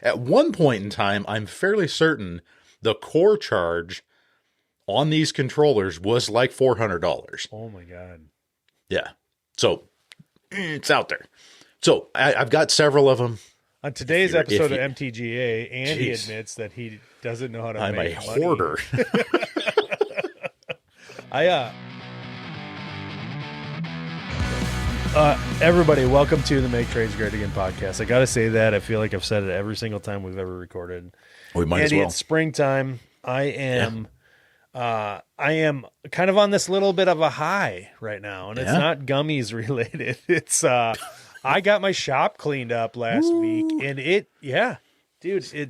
At one point in time, I'm fairly certain the core charge on these controllers was like $400. Oh my God. Yeah. So it's out there. So I've got several of them. On today's episode of MTGA, Andy admits that he doesn't know how to I'm make a money. hoarder. Everybody, welcome to the Make Trades Great Again podcast. I got to say that. I feel like I've said it every single time we've ever recorded. We might Andy, as well. It's springtime. I am kind of on this little bit of a high right now, and it's not gummies related. It's I got my shop cleaned up last week, and it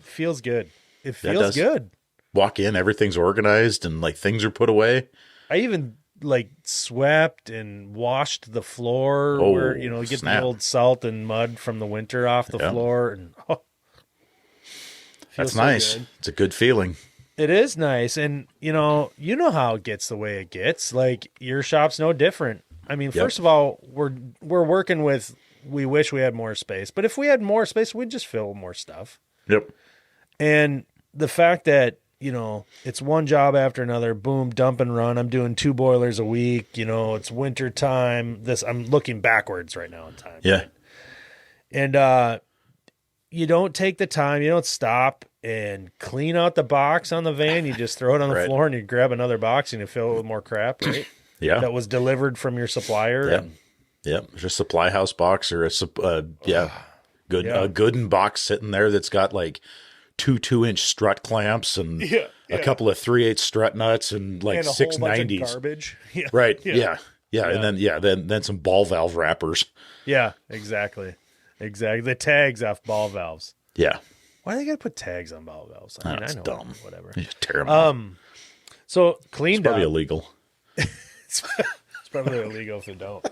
feels good. It feels good. Walk in, everything's organized, and like things are put away. I even like swept and washed the floor where get the old salt and mud from the winter off the floor, and that's nice. Good. It's a good feeling. It is nice, and you know how it gets the way it gets. Like your shop's no different. I mean, first of all, we're working with. We wish we had more space, but if we had more space, we'd just fill more stuff. Yep. And the fact that it's one job after another, boom, dump and run. I'm doing 2 boilers a week. It's winter time. I'm looking backwards right now in time. Yeah. Right? And you don't take the time. You don't stop and clean out the box on the van. You just throw it on the floor and you grab another box and you fill it with more crap, right? Yeah. That was delivered from your supplier. Yeah. Just a supply house box or a Gooden box sitting there that's got like 2 2-inch strut clamps and a couple of 3/8 strut nuts and like and a 690s. Whole bunch of garbage. Yeah. Right. Yeah. And then some ball valve wrappers. Yeah, exactly. The tags off ball valves. Yeah. Why do they got to put tags on ball valves? I mean, I know dumb. Whatever. You just tear them off. So cleaned It's probably up. illegal. It's probably illegal if they don't.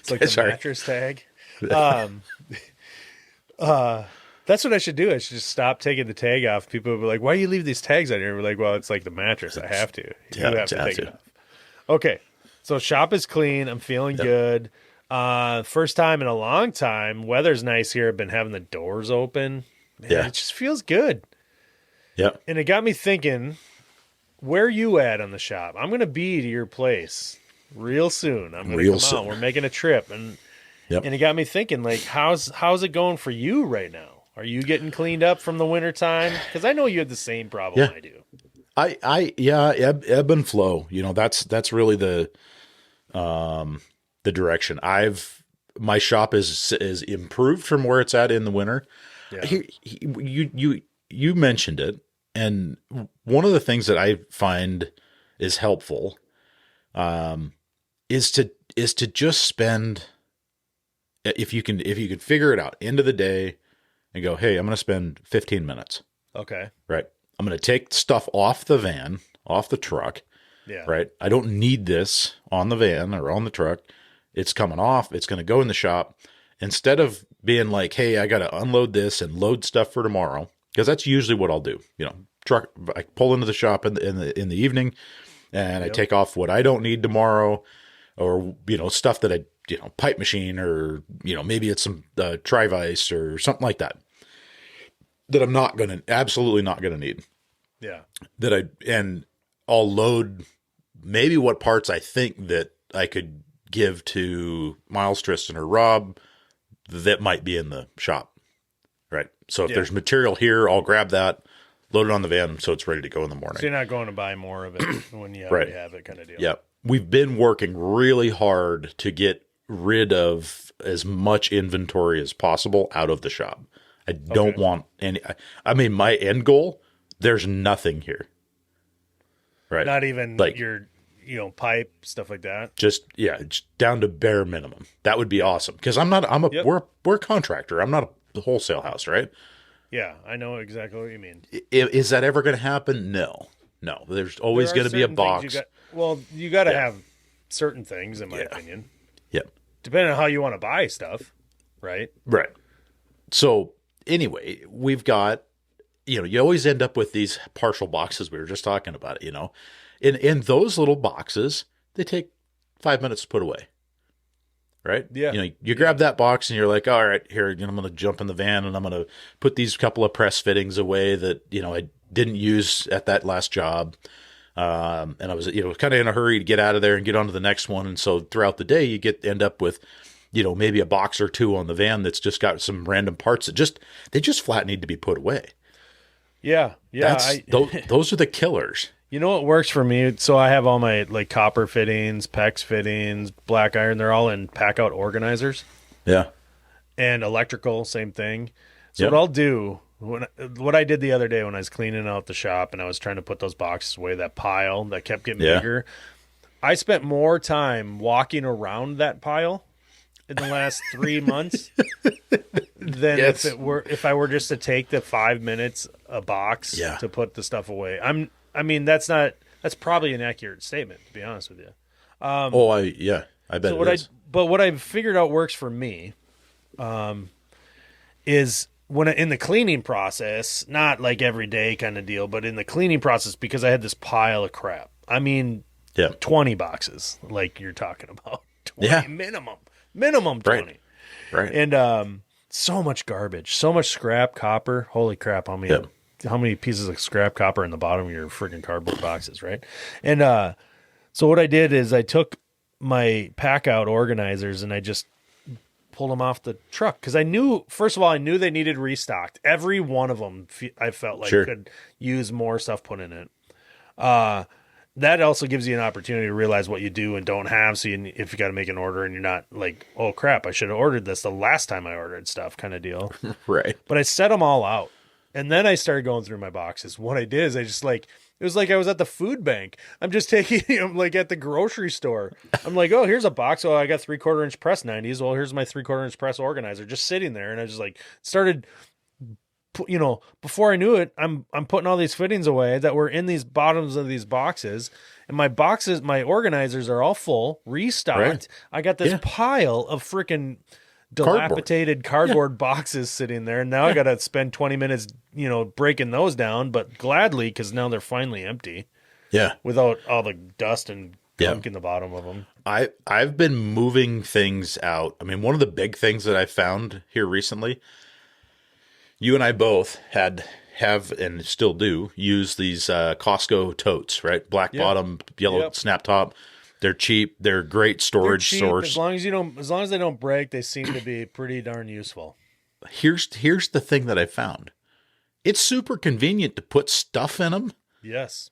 It's like the mattress tag. That's what I should do. I should just stop taking the tag off. People will be like, why do you leave these tags on here? We're like, well, it's like the mattress. I have to. You have to take it off. Okay. So shop is clean. I'm feeling good. First time in a long time. Weather's nice here. I've been having the doors open. Man, it just feels good. Yep. And it got me thinking, where you at on the shop? I'm going to be to your place real soon. I'm going to come out. We're making a trip. And it got me thinking, like, how's it going for you right now? Are you getting cleaned up from the winter time? Because I know you had the same problem I do. Ebb and flow. That's really the direction. My shop is improved from where it's at in the winter. Yeah. You mentioned it, and one of the things that I find is helpful, is to just spend, if you can figure it out, end of the day, and go, hey, I'm going to spend 15 minutes. Okay. Right. I'm going to take stuff off the van, off the truck. Yeah. Right. I don't need this on the van or on the truck. It's coming off. It's going to go in the shop. Instead of being like, hey, I got to unload this and load stuff for tomorrow, because that's usually what I'll do. Truck. I pull into the shop in the evening, and I take off what I don't need tomorrow, or stuff that I pipe machine, or maybe it's some Tri-Vice or something like that I'm absolutely not gonna need. Yeah. And I'll load maybe what parts I think that I could give to Miles, Tristan, or Rob that might be in the shop. Right. So if there's material here, I'll grab that, load it on the van so it's ready to go in the morning. So you're not going to buy more of it when you already have it, kind of deal. Yeah. We've been working really hard to get rid of as much inventory as possible out of the shop. I don't want any. I mean, my end goal, there's nothing here. Right. Not even like your, pipe, stuff like that. Just down to bare minimum. That would be awesome. Because we're a contractor. I'm not a wholesale house, right? Yeah, I know exactly what you mean. Is that ever going to happen? No. There's always going to be a box. You got to have certain things, in my opinion. Yep. Depending on how you want to buy stuff, right? Right. So anyway, we've got, you always end up with these partial boxes. We were just talking about it, In those little boxes, they take 5 minutes to put away. right? Yeah. You know, you grab that box and you're like, all right, here, you know, I'm going to jump in the van and I'm going to put these couple of press fittings away that, you know, I didn't use at that last job. And I was, you know, kind of in a hurry to get out of there and get on to the next one. And so throughout the day, you end up with, you know, maybe a box or two on the van that's just got some random parts that they just flat need to be put away. Yeah. Yeah. Those are the killers. You know what works for me? So I have all my like copper fittings, PEX fittings, black iron. They're all in pack out organizers. Yeah. And electrical, same thing. So Yep. what I'll do, what I did the other day when I was cleaning out the shop and I was trying to put those boxes away, that pile that kept getting bigger, I spent more time walking around that pile in the last 3 months than if I were just to take the 5 minutes a box to put the stuff away. That's probably an accurate statement, to be honest with you. I bet so it is. But what I've figured out works for me, is when in the cleaning process, not like every day kind of deal, but in the cleaning process, because I had this pile of crap. I mean, 20 boxes, like you're talking about. 20 minimum 20. Right. And so much garbage, so much scrap copper. Holy crap! How many pieces of scrap copper in the bottom of your freaking cardboard boxes, right? And so what I did is I took my pack out organizers and I just pulled them off the truck because I knew they needed restocked. Every one of them I felt like could use more stuff put in it. That also gives you an opportunity to realize what you do and don't have. So if you got to make an order and you're not like, oh crap, I should have ordered this the last time I ordered stuff kind of deal. Right. But I set them all out. And then I started going through my boxes. What I did is I just it was like I was at the food bank. I'm just taking them like at the grocery store. I'm like, oh, here's a box. Oh, I got 3/4 inch press 90s. Well, here's my 3/4 inch press organizer just sitting there. And I just like started, you know, before I knew it, I'm putting all these fittings away that were in these bottoms of these boxes. And my organizers are all full, restocked. Right. I got this pile of freaking dilapidated cardboard boxes sitting there. And now I got to spend 20 minutes, you know, breaking those down, but gladly, because now they're finally empty. Yeah. Without all the dust and gunk in the bottom of them. I've been moving things out. I mean, one of the big things that I found here recently, you and I both have and still do use these Costco totes, right? Black bottom, yellow snap top. They're cheap. They're great storage source. As long as they don't break, they seem to be pretty darn useful. Here's the thing that I found. It's super convenient to put stuff in them. Yes.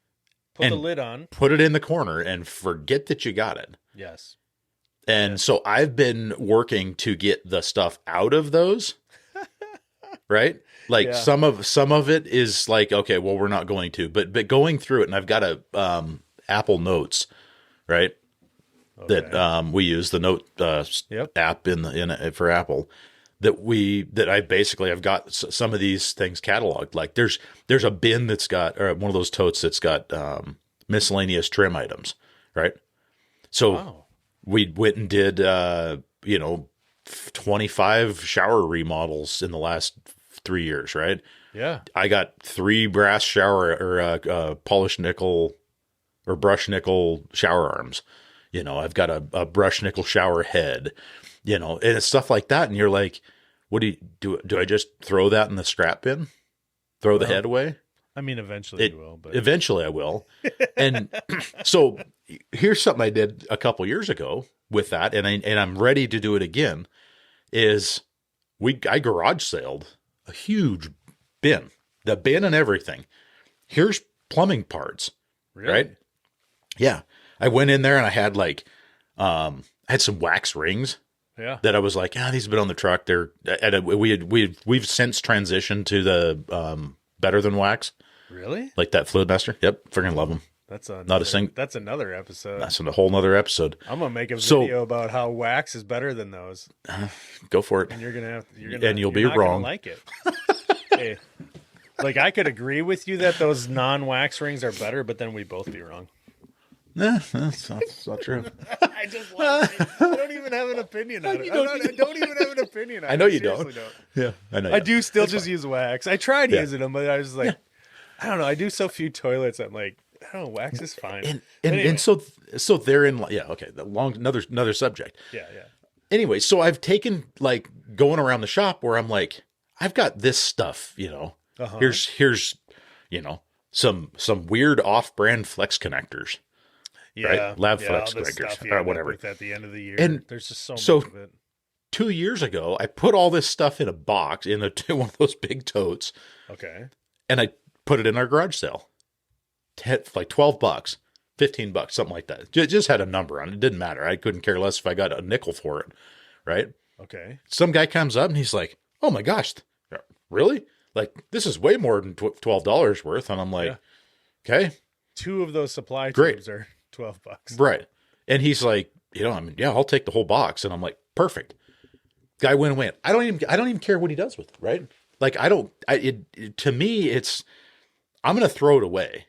Put the lid on. Put it in the corner and forget that you got it. Yes. And so I've been working to get the stuff out of those. Right? Like some of it is like, okay, well, we're not going to, but going through it, and I've got a Apple Notes, right? Okay. That we use the Note app for Apple. I've got some of these things cataloged. Like there's a bin that's got, or one of those totes that's got miscellaneous trim items, right? So we went and did 25 shower remodels in the last 3 years, right? Yeah. I got 3 brass shower or polished nickel or brush nickel shower arms. You know, I've got a brush nickel shower head, you know, and it's stuff like that. And you're like, what do you do? Do I just throw that in the scrap bin? Throw the head away? I mean, eventually you will, but eventually I will. And so here's something I did a couple years ago with that. And I'm ready to do it again is I garage saled a huge bin, the bin and everything. Here's plumbing parts, right? Yeah. I went in there and I had I had some wax rings that I was like, these have been on the truck. We've since transitioned to the Better Than Wax. Really? Like that Fluid Master. Yep. Freaking love them. That's another episode. That's a whole nother episode. I'm gonna make a video about how wax is better than those. Go for it. And you'll be wrong. Like it. Hey, like I could agree with you that those non-wax rings are better, but then we'd both be wrong. Nah, that's not true. I don't even have an opinion on it. I don't even have an opinion on it. I know you don't. Yeah, I know. I do still just use wax. I tried using them, but I was like, I don't know. I do so few toilets. I'm like, I don't know. Wax is fine. And so they're in. Yeah. Okay. Another subject. Yeah. anyway, so I've taken like going around the shop where I'm like, I've got this stuff, you know. Here's you know, some weird off-brand flex connectors. Yeah, right? Lab flex all the connectors stuff you or end up whatever. with at the end of the year. And there's just so so much of it. 2 years ago, I put all this stuff in a box in one of those big totes, Okay. and I put it in our garage sale. Like $12, $15, something like that. Just had a number on it. It didn't matter. I couldn't care less if I got a nickel for it, right? Okay. Some guy comes up and he's like, "Oh my gosh, really? Like this is way more than $12 worth." And I'm like, "Okay, 2 of those supply Great. tubes are $12. right." And he's like, "I mean, yeah, I'll take the whole box." And I'm like, "Perfect." Guy went away. I don't even care what he does with it, right? Like to me, I'm going to throw it away.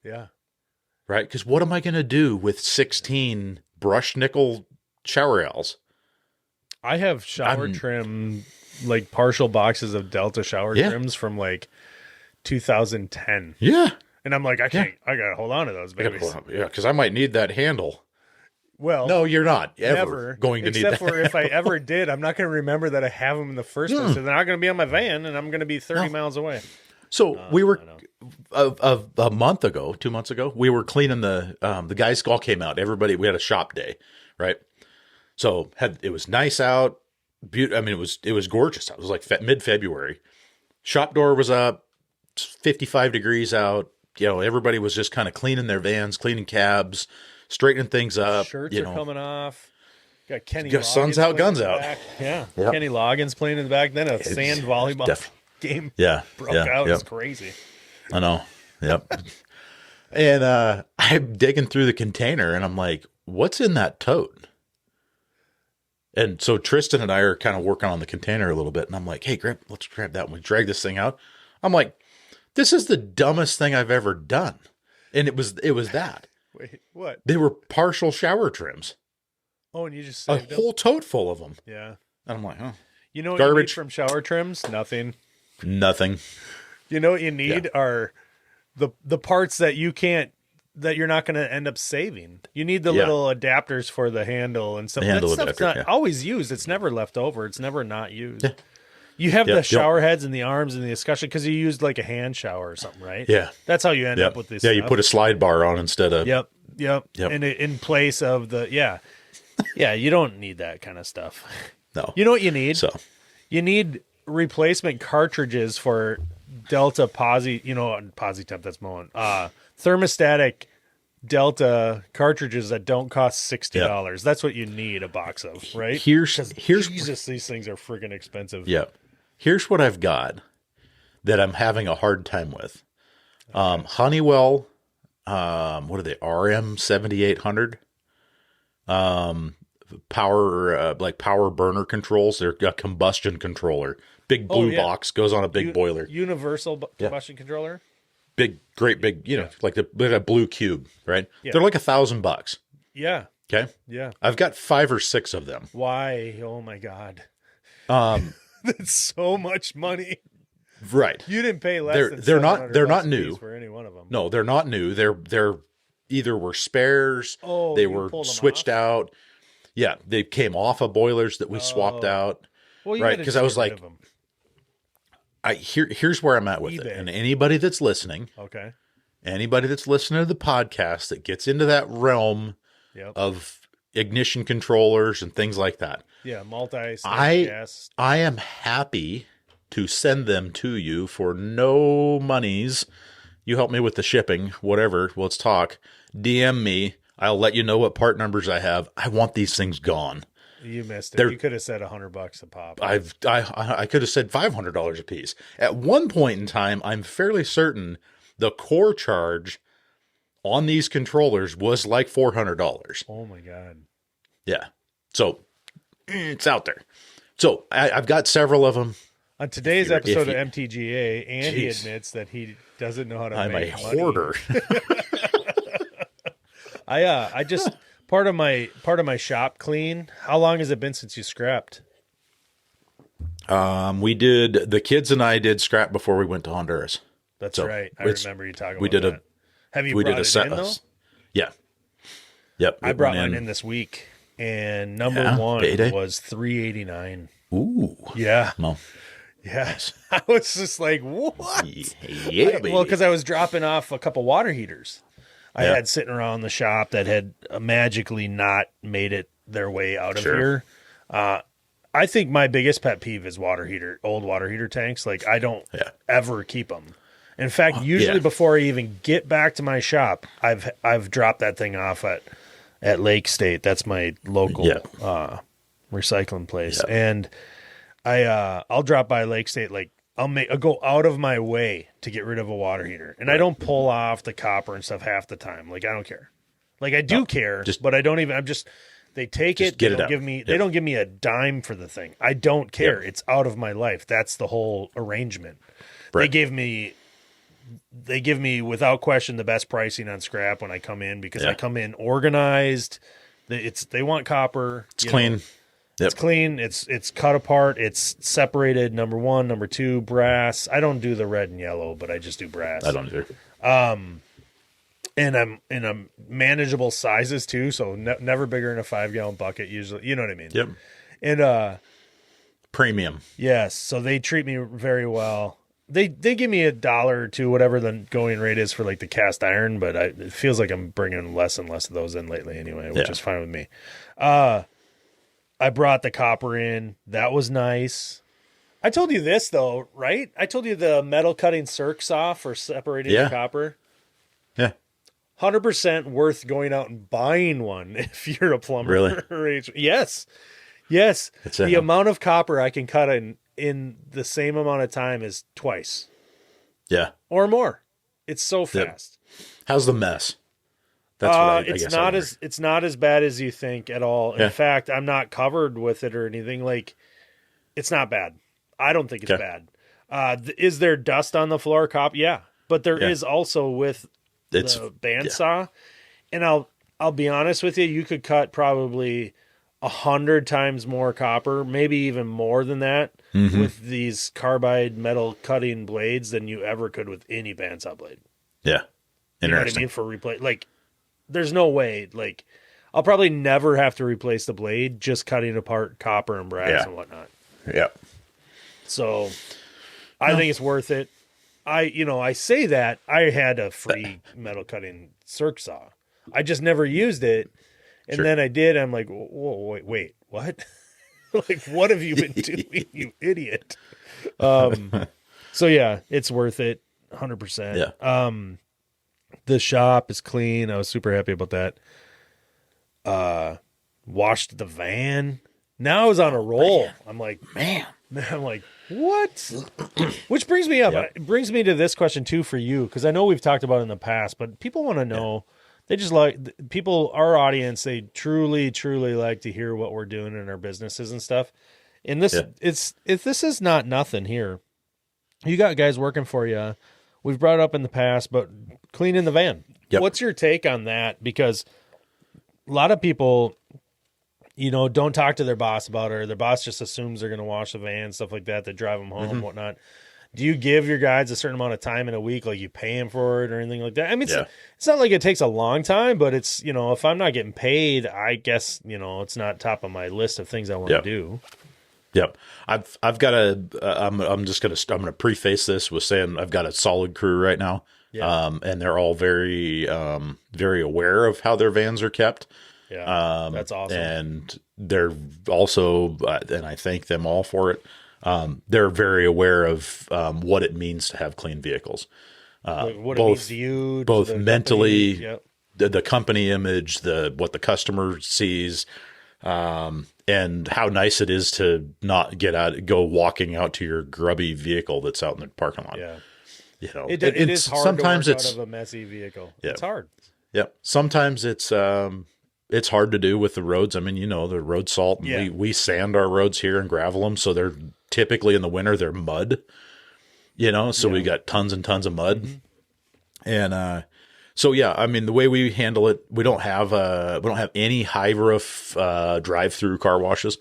Yeah. Right? Because what am I going to do with 16 brushed nickel shower rails? I have shower trim, like partial boxes of Delta shower trims from like 2010. Yeah. And I'm like, I gotta hold on to those babies. Yeah, because I might need that handle. Well, no, you're not never going to need that. Except for if I ever did, I'm not going to remember that I have them in the first place. So they're not going to be on my van, and I'm going to be 30 miles away. So we were a month ago, 2 months ago, we were cleaning the guys all came out. Everybody, we had a shop day, right? So it was nice out. I mean, it was gorgeous. It was like mid-February. Shop door was up, 55 degrees out. Everybody was just kind of cleaning their vans, cleaning cabs, straightening things up. Shirts are coming off. Got Kenny Loggins sun's out, guns out. Yeah. Yep. Kenny Loggins playing in the back. Then a sand volleyball game broke out. It's crazy. I know. Yep. And I'm digging through the container and I'm like, what's in that tote? And so Tristan and I are kind of working on the container a little bit. And I'm like, hey, let's grab that one. We drag this thing out. I'm like, this is the dumbest thing I've ever done. And it was that. Wait, what? They were partial shower trims. Oh, and you just saved a whole tote full of them. Yeah. And I'm like, oh. You know what garbage you need from shower trims? Nothing. You know what you need are the parts that you're not going to end up saving. You need the little adapters for the handle and stuff. That stuff's not always used. It's never left over. It's never not used. Yeah. You have the shower heads and the arms and the escutcheon because you used like a hand shower or something, right? Yeah. That's how you end up with this. Yeah, you put a slide bar on instead of. Yep. And in place of the yeah, you don't need that kind of stuff. No. You know what you need? So you need replacement cartridges for Delta PosiTemp, that's mowing. Thermostatic Delta cartridges that don't cost $60. Yep. That's what you need a box of, right? Here's Jesus, these things are freaking expensive. Yeah. Here's what I've got that I'm having a hard time with. Okay. Honeywell, what are they? RM7800. Power burner controls. They're a combustion controller. Big blue box goes on a big boiler. Universal combustion controller. Great big, like a blue cube, right? Yeah. They're like $1,000. Yeah. Okay. Yeah. I've got 5 or 6 of them. Why? Oh my God. That's so much money. Right. You didn't pay less. They're not new for any one of them. No, they're not new. They're either were spares. Oh, they were switched out. Yeah, they came off of boilers that we swapped out. Well, right? Because I was like, here's where I'm at with it. And anybody that's listening, anybody that's listening to the podcast that gets into that realm of ignition controllers and things like that. Yeah, gas. I am happy to send them to you for no monies. You help me with the shipping, whatever. Let's talk. DM me. I'll let you know what part numbers I have. I want these things gone. You missed it. You could have said $100 a pop. I could have said $500 a piece. At one point in time, I'm fairly certain the core charge on these controllers was like $400. Oh my God. Yeah. So it's out there. So I've got several of them. On today's episode of MTGA, Andy admits that he doesn't know how to make money. I'm a hoarder. I just part of my shop clean. How long has it been since you scrapped? The kids and I did scrap before we went to Honduras. That's right. I remember you talking about that. Have you brought it in though? Yeah. Yep. I brought mine in this week. and number one payday. was $389. Ooh. Yeah. Well, Yeah. nice. I was just like, what? Yeah, baby. Well, because I was dropping off a couple water heaters I Yeah. had sitting around the shop that had magically not made it their way out of Sure. here. I think my biggest pet peeve is old water heater tanks. Like, I don't ever keep them. In fact, usually before I even get back to my shop, I've dropped that thing off at Lake State. That's my local recycling place, and I'll drop by Lake State. Like, I'll go out of my way to get rid of a water heater, and I don't pull off the copper and stuff half the time. Like, I don't care. Like, I do care, but I don't even. They take it. They don't give me. They don't give me a dime for the thing. I don't care. It's out of my life. That's the whole arrangement. Right. They give me without question the best pricing on scrap when I come in, because I come in organized. They want copper. It's clean. It's clean. It's cut apart. It's separated. Number one, number two, brass. I don't do the red and yellow, but I just do brass. I don't either. And I'm in a manageable sizes too, so never bigger than a 5-gallon bucket usually. You know what I mean? Yep. And premium. Yes, so they treat me very well. They give me $1 or $2, whatever the going rate is for like the cast iron, but it feels like I'm bringing less and less of those in lately anyway, which is fine with me. I brought the copper in. That was nice. I told you this though, right? I told you the metal cutting circ saw for separating the copper. Yeah. 100% worth going out and buying one if you're a plumber. Really? Yes. Yes. The a amount of copper I can cut in the same amount of time is twice. Yeah. Or more. It's so fast. How's the mess? That's what I guess it's not as bad as you think at all. In fact, I'm not covered with it or anything. Like, it's not bad. I don't think it's bad. Is there dust on the floor, Yeah. But there is also with the bandsaw. And I'll be honest with you, you could cut probably 100 times more copper, maybe even more than that, with these carbide metal cutting blades than you ever could with any bandsaw blade. Yeah. Interesting. You know what I mean? For replace, like, there's no way. Like, I'll probably never have to replace the blade, just cutting apart copper and brass and whatnot. Yeah. So I think it's worth it. I say that I had a free metal cutting circ saw. I just never used it. And then I did. I'm like, whoa, wait, what? Like, what have you been doing, you idiot? So yeah, it's worth it. 100%. Yeah. The shop is clean. I was super happy about that. Washed the van. Now I was on a roll. I'm like, what? Which brings me up. It brings me to this question too for you, because I know we've talked about it in the past, but people want to know. They just like people, our audience. They truly, truly like to hear what we're doing in our businesses and stuff. And this, this is not nothing here. You got guys working for you. We've brought it up in the past, but cleaning the van. Yep. What's your take on that? Because a lot of people, don't talk to their boss about it, or their boss just assumes they're going to wash the van, stuff like that, that drive them home, whatnot. Do you give your guys a certain amount of time in a week, like you pay them for it or anything like that? I mean, it's not like it takes a long time, but it's, if I'm not getting paid, I guess, it's not top of my list of things I want to do. Yep. I've got I'm going to preface this with saying I've got a solid crew right now. Yeah. And they're all very, very aware of how their vans are kept. Yeah. That's awesome. And they're also, and I thank them all for it. They're very aware of, what it means to have clean vehicles. What it means to you, both mentally, the company image, what the customer sees, and how nice it is to not go walking out to your grubby vehicle that's out in the parking lot. Yeah. It is hard sometimes to work out of a messy vehicle. Yeah. It's hard. Yeah. Sometimes it's hard to do with the roads. I mean, the road salt. Yeah. We sand our roads here and gravel them, so they're typically in the winter they're mud. So we got tons and tons of mud, and so yeah. I mean, the way we handle it, we don't have any high roof drive-through car washes,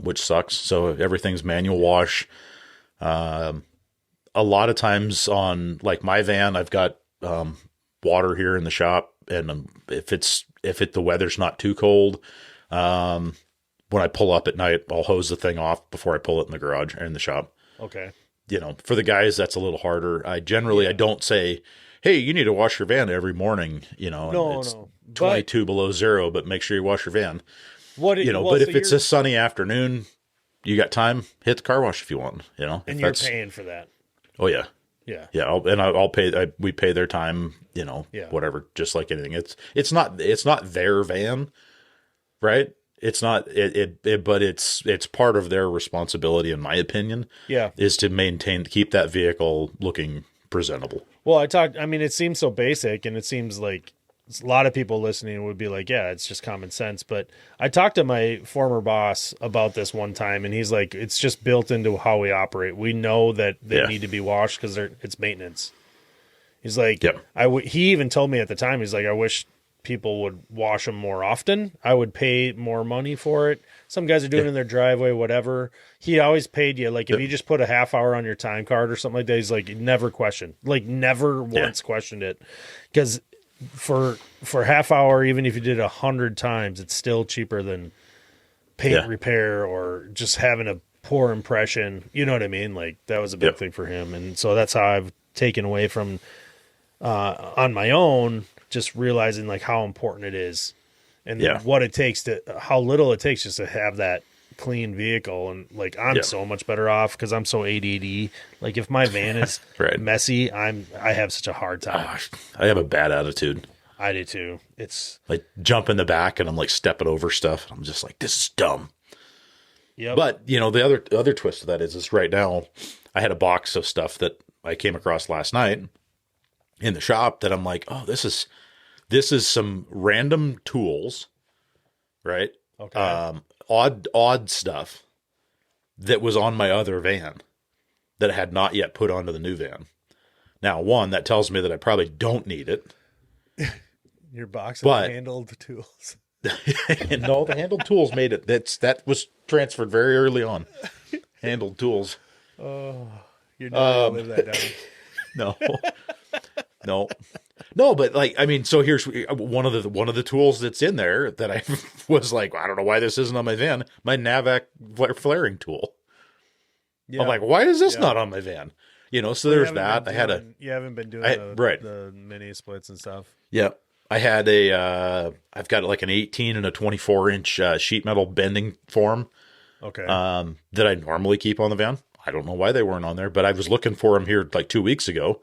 which sucks. So everything's manual wash. A lot of times on like my van, I've got water here in the shop, and if the weather's not too cold, When I pull up at night, I'll hose the thing off before I pull it in the garage or in the shop. Okay. You know, for the guys, that's a little harder. I don't say, hey, you need to wash your van every morning, you know, No, it's no. 22 below zero, but make sure you wash your van. But If it's a sunny afternoon, you got time, hit the car wash if you want, you know. And you're paying for that. Oh, yeah. Yeah. Yeah. I'll pay, we pay their time, you know, whatever, just like anything. It's not their van, right? It's not but it's part of their responsibility, in my opinion. Yeah. Is to keep that vehicle looking presentable. Well, it seems so basic, and it seems like a lot of people listening would be like, yeah, it's just common sense. But I talked to my former boss about this one time, and he's like, it's just built into how we operate. We know that they need to be washed because it's maintenance. He's like, he even told me at the time, he's like, I wish people would wash them more often. I would pay more money for it. Some guys are doing it in their driveway, whatever. He always paid you. Like if you just put a half hour on your time card or something like that, he's like, never once questioned it. Because for half hour, even if you did 100 times, it's still cheaper than paint repair or just having a poor impression. You know what I mean? Like that was a big thing for him. And so that's how I've taken away from on my own, just realizing like how important it is and what it takes how little it takes just to have that clean vehicle. And like, I'm so much better off because I'm so ADD. Like if my van is messy, I have such a hard time. I have a bad attitude. I do too. It's like jump in the back and I'm like stepping over stuff. I'm just like, this is dumb. Yeah. But you know, the other twist of that is right now I had a box of stuff that I came across last night in the shop that I'm like, oh, this is some random tools, right? Okay. Odd stuff that was on my other van that I had not yet put onto the new van. Now, one, that tells me that I probably don't need it. Your box of handled tools. No, the handled tools made it. That was transferred very early on. Handled tools. Oh, you're not gonna live that down. No, but like, I mean, so here's one of the tools that's in there that I was like, I don't know why this isn't on my van. My Navac flaring tool. Yeah. I'm like, why is this not on my van? You know, so there's that. You haven't been doing the mini splits and stuff. Yeah. I had I've got like an 18 and a 24 inch sheet metal bending form. Okay. That I normally keep on the van. I don't know why they weren't on there, but I was looking for them here like 2 weeks ago.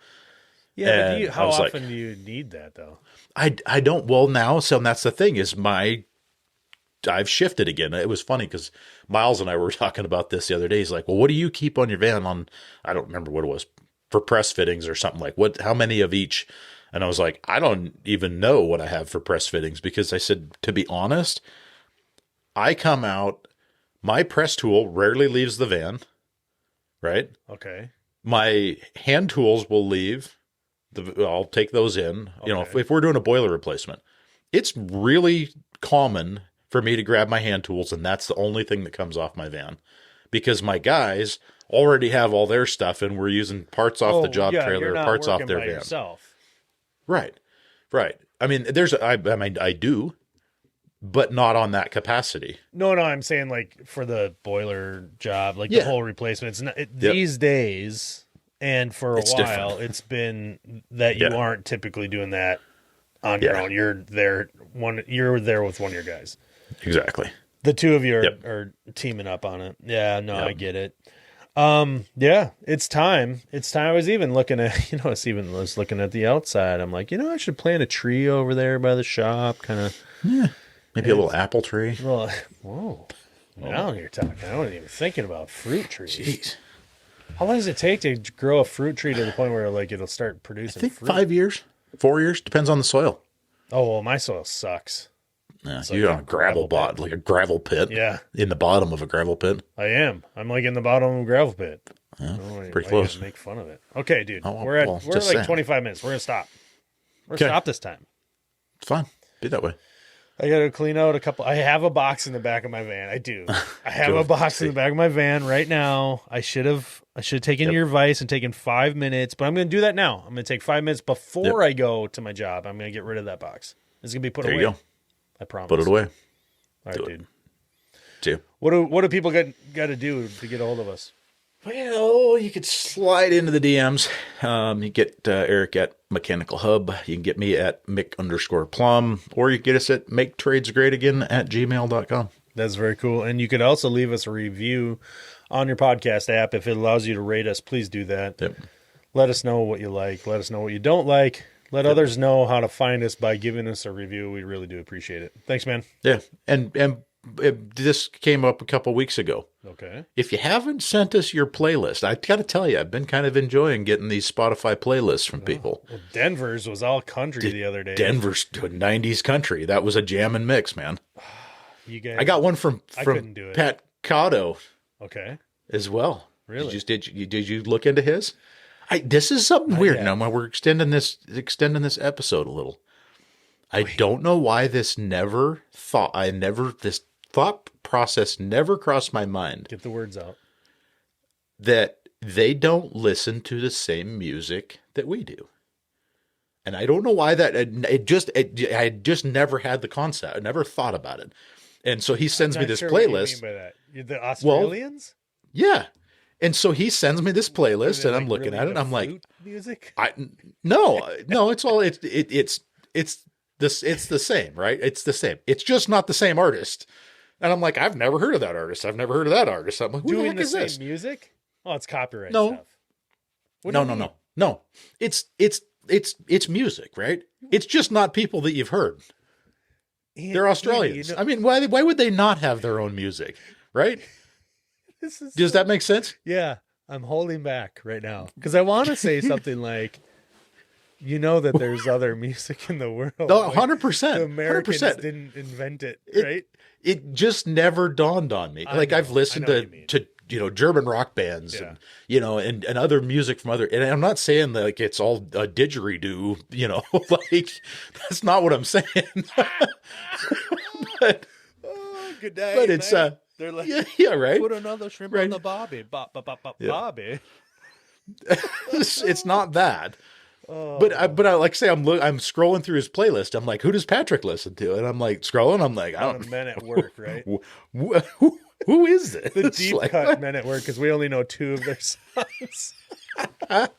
Yeah, but how often do you need that though? I don't. Well, now, so that's the thing is I've shifted again. It was funny because Miles and I were talking about this the other day. He's like, well, what do you keep on your van on? I don't remember what it was for press fittings or something like how many of each? And I was like, I don't even know what I have for press fittings because I said, to be honest, I come out, my press tool rarely leaves the van, right? Okay. My hand tools will leave. I'll take those in. Okay. You know, if we're doing a boiler replacement, it's really common for me to grab my hand tools, and that's the only thing that comes off my van because my guys already have all their stuff, and we're using parts off the job trailer, parts off their van. Yourself. Right. I mean, I do, but not on that capacity. No, I'm saying like for the boiler job, like the whole replacement. It's not, these days. And for a while, it's been that you aren't typically doing that on your own. You're there with one of your guys. Exactly. The two of you are teaming up on it. Yeah, no, I get it. It's time. I was even looking at, I was looking at the outside. I'm like, I should plant a tree over there by the shop, kind of. Yeah. Maybe a little apple tree. Well, whoa. Now you're talking. I wasn't even thinking about fruit trees. Jeez. How long does it take to grow a fruit tree to the point where like it'll start producing? I think fruit? 5 years, 4 years, depends on the soil. Oh well, my soil sucks. Yeah, you're on a gravel bot, like a gravel pit. Yeah, in the bottom of a gravel pit. I am. I'm like in the bottom of a gravel pit. Yeah, pretty close. Make fun of it. Okay, dude. We're like 25 minutes. We're gonna stop. We're gonna stop this time. It's fine. Be that way. I got to clean out a couple. I have a box in the back of my van. I do. I have a box in the back of my van right now. I should have taken your advice and taken 5 minutes, but I'm going to do that now. I'm going to take 5 minutes before I go to my job. I'm going to get rid of that box. It's going to be put away. There you go. I promise. Put it away. All right, dude. Too. What do people got to do to get a hold of us? Well, you could slide into the DMs. You get Eric at Mechanical Hub. You can get me at Mick_Plum, or you can get us at maketradesgreatagain@gmail.com. That's very cool. And you could also leave us a review on your podcast app. If it allows you to rate us, please do that. Yep. Let us know what you like. Let us know what you don't like. Let others know how to find us by giving us a review. We really do appreciate it. Thanks, man. Yeah. And this came up a couple weeks ago. Okay. If you haven't sent us your playlist, I got to tell you, I've been kind of enjoying getting these Spotify playlists from people. Well, Denver's was all country the other day. Denver's 90s country. That was a jam and mix, man. You guys, I got one from couldn't do it. Pat Cotto Okay. as well. Really? Did you look into his? This is something weird. yet. Now we're extending this episode a little. I don't know why this thought process never crossed my mind Get the words out. that they don't listen to the same music that we do. And I don't know why that I just never had the concept. I never thought about it. And so he sends me Not this sure what you playlist. mean by that. The Australians? Yeah. And so he sends me this playlist Is it, and I'm like, looking really at it and the I'm like, flute music? no, it's all, it's the same, right? It's the same. It's just not the same artist. And I'm like, I've never heard of that artist. I've never heard of that artist. I'm like, who the Doing heck the is same this? music? Oh, it's copyright No. stuff. What do you mean? No. It's music, right? It's just not people that you've heard. They're Australians. You know, I mean, why would they not have their own music, right? Does that make sense? Yeah, I'm holding back right now because I want to say something like, you know, that there's other music in the world. No, like 100%. the Americans 100%. didn't invent it, right? It just never dawned on me. Like I've listened I know what you mean. to German rock bands Yeah. and other music from other, and I'm not saying that like it's all a didgeridoo, like that's not what I'm saying. but Oh, good day. But it's, man. They're like, yeah, right. put another shrimp Right. on the bobby, Yeah. bobby. It's not that. But I like I say I'm scrolling through his playlist. I'm like, who does Patrick listen to? And I'm like scrolling. I'm like, I don't. Men at work, right? Who is this? The deep Like, cut men at work because we only know 2 of their songs. From a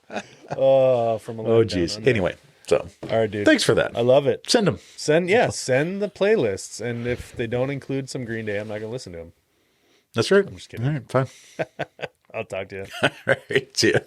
oh, long geez. down under. Anyway, so All right, dude. thanks for that. I love it. Send them. Send the playlists, and if they don't include some Green Day, I'm not gonna listen to them. That's right. I'm just kidding. All right, fine. I'll talk to you. All right. See ya.